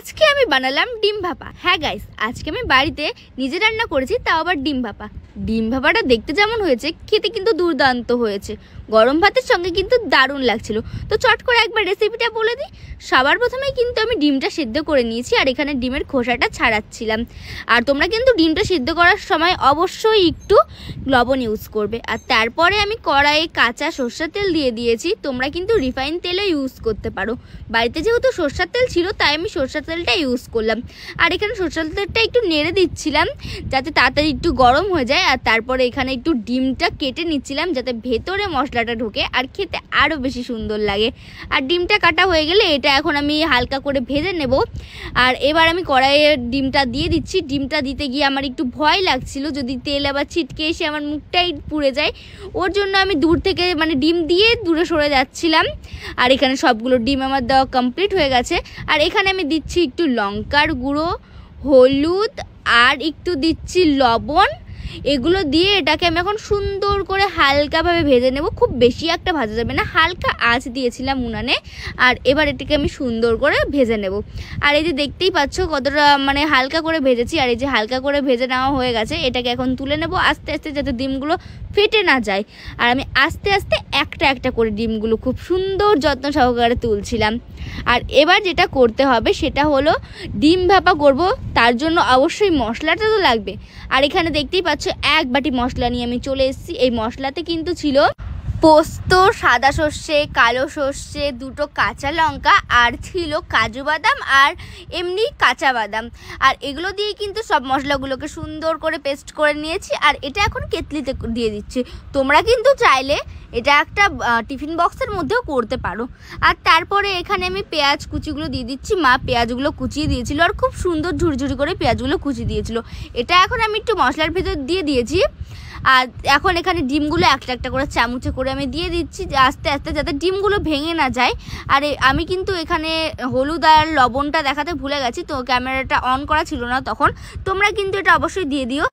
আজকে আমি বানালাম ডিম ভাপা। হ্যাঁ গাইস, আজকে আমি বাড়িতে নিজে রান্না করেছি, তাও আবার ডিম ভাপা। ডিম ভাপাটা দেখতে যেমন হয়েছে, খেতে কিন্তু দুর্দান্ত হয়েছে। গরম ভাতের সঙ্গে কিন্তু দারুণ লাগছিল। তো চট করে একবার রেসিপিটা বলে দিই। সবার প্রথমেই কিন্তু আমি ডিমটা সিদ্ধ করে নিয়েছি, আর এখানে ডিমের খোসাটা ছাড়াচ্ছিলাম। আর তোমরা কিন্তু ডিমটা সিদ্ধ করার সময় অবশ্যই একটু লবণ ইউজ করবে। আর তারপরে আমি কড়াইয়ে কাঁচা সরষের তেল দিয়ে দিয়েছি। তোমরা কিন্তু রিফাইন তেলও ইউজ করতে পারো। বাড়িতে যেহেতু সরষের তেল ছিল, তাই আমি সরষের তেলটা ইউজ করলাম। আর এখানে সরষের তেলটা একটু নেড়ে দিচ্ছিলাম যাতে তাড়াতাড়ি একটু গরম হয়ে যায়। আর তারপরে এখানে একটু ডিমটা কেটে নিচ্ছিলাম যাতে ভেতরে মশলাটা ঢোকে আর খেতে আরও বেশি সুন্দর লাগে। আর ডিমটা কাটা হয়ে গেলে এটা এখন আমি হালকা করে ভেজে নেব। আর এবার আমি কড়াইয়ে ডিমটা দিয়ে দিচ্ছি। ডিমটা দিতে গিয়ে আমার একটু ভয় লাগছিল যদি তেল আবার ছিটকে এসে আমার মুখটাই পুড়ে যায়। ওর জন্য আমি দূর থেকে ডিম দিয়ে দূরে সরে যাচ্ছিলাম। আর এখানে সবগুলো ডিম আমার দেওয়া কমপ্লিট হয়ে গেছে। আর এখানে আমি দিচ্ছি একটু লঙ্কার গুঁড়ো, হলুদ আর একটু দিচ্ছি লবণ। এগুলো দিয়ে এটাকে আমি এখন সুন্দর করে হালকাভাবে ভেজে নেব। খুব বেশি একটা ভাজা যাবে না, হালকা আঁচ দিয়েছিলাম উনানে। আর এবার এটাকে আমি সুন্দর করে ভেজে নেব। আর এই যে দেখতেই পাচ্ছ কতটা হালকা করে ভেজেছি। আর এই যে হালকা করে ভেজে নেওয়া হয়ে গেছে, এটাকে এখন তুলে নেব আস্তে আস্তে যাতে ডিমগুলো ফেটে না যায়। আর আমি আস্তে আস্তে একটা একটা করে ডিমগুলো খুব সুন্দর যত্ন সহকারে তুলছিলাম। আর এবার যেটা করতে হবে সেটা হলো ডিম ভাপা করব, তার জন্য অবশ্যই মশলাটা তো লাগবে। আর এখানে দেখতেই পাচ্ছ এক বাটি মশলা নিয়ে আমি চলে এসেছি। এই মশলাতে কিন্তু ছিল পোস্ত, সাদা সর্ষে, কালো সর্ষে, দুটো কাঁচা লঙ্কা, আর ছিল কাজু বাদাম আর এমনি কাঁচা বাদাম। আর এগুলো দিয়ে কিন্তু সব মশলাগুলোকে সুন্দর করে পেস্ট করে নিয়েছি। আর এটা এখন কেতলিতে দিয়ে দিচ্ছি। তোমরা কিন্তু চাইলে এটা একটা টিফিন বক্সের মধ্যেও করতে পারো। আর তারপরে এখানে আমি পেঁয়াজ কুচিগুলো দিয়ে দিচ্ছি। মা পেঁয়াজগুলো কুচিয়ে দিয়েছিল আর খুব সুন্দর ঝুরঝুরি করে পেঁয়াজগুলো কুচিয়ে দিয়েছিল। এটা এখন আমি একটু মশলার ভেতর দিয়ে দিয়েছি। আর এখন এখানে ডিমগুলো একটা একটা করে চামচে করে আমি দিয়ে দিচ্ছি আস্তে আস্তে যাতে ডিমগুলো ভেঙে না যায়। আর আমি কিন্তু এখানে হলুদ আর লবণটা দেখাতে ভুলে গেছি, তো ক্যামেরাটা অন করা ছিল না তখন। তোমরা কিন্তু এটা অবশ্যই দিয়ে দিও।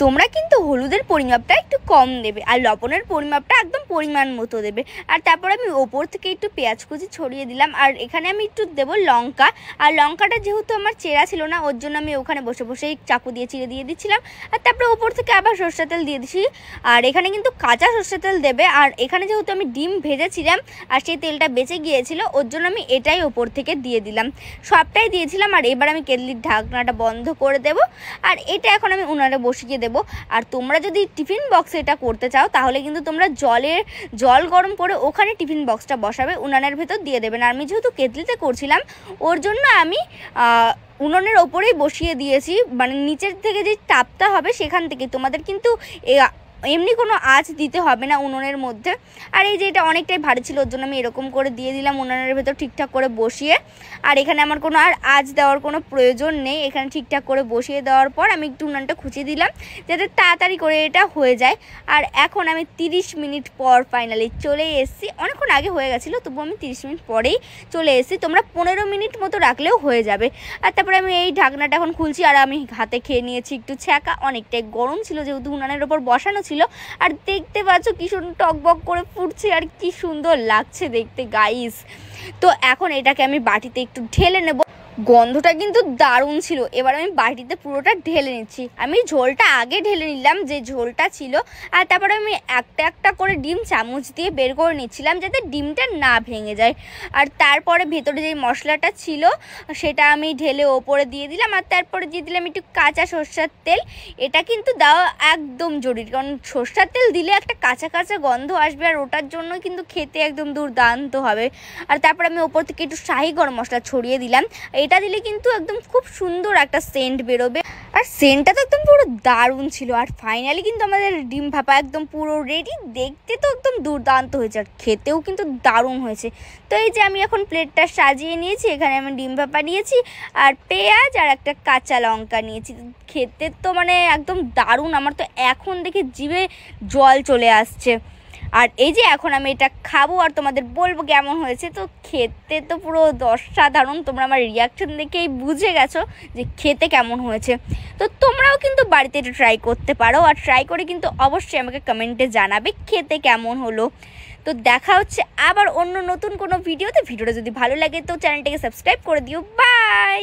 তোমরা কিন্তু হলুদের পরিমাপটা একটু কম দেবে আর লবণের পরিমাপটা একদম পরিমাণ মতো দেবে। আর তারপর আমি ওপর থেকে একটু পেঁয়াজ কুচি ছড়িয়ে দিলাম। আর এখানে আমি একটু দেবো লঙ্কা। আর লঙ্কাটা যেহেতু আমার চেরা ছিল না, ওর জন্য আমি ওখানে বসে বসেই চাকু দিয়ে চিড়ে দিয়ে দিচ্ছিলাম। আর তারপরে ওপর থেকে আবার সরষের তেল দিয়ে দিচ্ছি। আর এখানে কিন্তু কাঁচা সরষের তেল দেবে। আর এখানে যেহেতু আমি ডিম ভেজেছিলাম আর সেই তেলটা বেঁচে গিয়েছিল, ওর জন্য আমি এটাই ওপর থেকে দিয়ে দিলাম, সবটাই দিয়েছিলাম। আর এবার আমি কেটলির ঢাকনাটা বন্ধ করে দেব। আর এটা এখন আমি উনানে বসিয়ে দেব। আর তোমরা যদি টিফিন বক্সে এটা করতে চাও তাহলে কিন্তু তোমরা জল গরম করে ওখানে টিফিন বক্সটা বসাবে, উনানের ভেতর দিয়ে দেবে। আর আমি যেহেতু কেটলিতে করছিলাম ওর জন্য আমি উনুনের ওপরেই বসিয়ে দিয়েছি। নিচের থেকে যে তাপটা হবে সেখান থেকে। তোমাদের কিন্তু এমনি কোনো আঁচ দিতে হবে না উনুনের মধ্যে। আর এই যে এটা অনেকটাই ভারী ছিল, ওর জন্য আমি এরকম করে দিয়ে দিলাম উনুনের ভেতর ঠিকঠাক করে বসিয়ে। আর এখানে আমার কোনো আর আঁচ দেওয়ার কোনো প্রয়োজন নেই। এখানে ঠিকঠাক করে বসিয়ে দেওয়ার পর আমি একটু উনুনটা খুঁচিয়ে দিলাম যাতে তাড়াতাড়ি করে এটা হয়ে যায়। আর এখন আমি 30 মিনিট পর ফাইনালি চলে এসেছি। অনেকক্ষণ আগে হয়ে গেছিলো, তবু আমি 30 মিনিট পরেই চলে এসেছি। তোমরা 15 মিনিট মতো রাখলেও হয়ে যাবে। আর তারপরে আমি এই ঢাকনাটা এখন খুলছি। আর আমি হাতে খেয়ে নিয়েছি একটু ছ্যাঁকা, অনেকটাই গরম ছিল যেহেতু উনুনের ওপর বসানো ছিল। আর দেখতে পাচ্ছ কি সুন্দর টকবক করে ফুটছে আর কি সুন্দর লাগছে দেখতে গাইস। তো এখন এটাকে আমি বাটিতে একটু ঢেলে নেব। গন্ধটা কিন্তু দারুণ ছিল। এবার আমি বাটিতে পুরোটা ঢেলে নিচ্ছি। আমি ঝোলটা আগে ঢেলে নিলাম যে ঝোলটা ছিল। আর তারপরে আমি একটা একটা করে ডিম চামচ দিয়ে বের করে নিচ্ছিলাম যাতে ডিমটা না ভেঙে যায়। আর তারপরে ভেতরে যে মশলাটা ছিল সেটা আমি ঢেলে ওপরে দিয়ে দিলাম। আর তারপরে দিয়ে দিলাম একটু কাঁচা সরষের তেল। এটা কিন্তু দেওয়া একদম জরুরি, কারণ সরষের তেল দিলে একটা কাঁচা কাঁচা গন্ধ আসবে আর ওটার জন্য কিন্তু খেতে একদম দুর্দান্ত হবে। আর তারপর আমি ওপর থেকে একটু শাহি গরম মশলা ছড়িয়ে দিলাম। এটা দিলে কিন্তু একদম খুব সুন্দর একটা সেন্ট বেরোবে। আর সেন্টটা তো একদম পুরো দারুণ ছিল। আর ফাইনালি কিন্তু আমাদের ডিম ভাপা একদম পুরো রেডি। দেখতে তো একদম দুর্দান্ত হয়েছে আর খেতেও কিন্তু দারুণ হয়েছে। তো এই যে আমি এখন প্লেটটা সাজিয়ে নিয়েছি। এখানে আমি ডিম ভাপা নিয়েছি আর পেঁয়াজ আর একটা কাঁচা লঙ্কা নিয়েছি। খেতে তো একদম দারুণ। আমার তো এখন দেখে জিভে জল চলে আসছে। আর এই যে এখন আমি এটা খাবো আর তোমাদের বলবো কেমন হয়েছে। তো খেতে তো পুরো অসাধারণ। তোমরা আমার রিয়াকশন দেখেই বুঝে গেছো যে খেতে কেমন হয়েছে। তো তোমরাও কিন্তু বাড়িতে এটা ট্রাই করতে পারো। আর ট্রাই করে কিন্তু অবশ্যই আমাকে কমেন্টে জানাবে খেতে কেমন হলো। তো দেখা হচ্ছে আবার অন্য নতুন কোনো ভিডিওতে। ভিডিওটা যদি ভালো লাগে তো চ্যানেলটাকে সাবস্ক্রাইব করে দিও। বাই।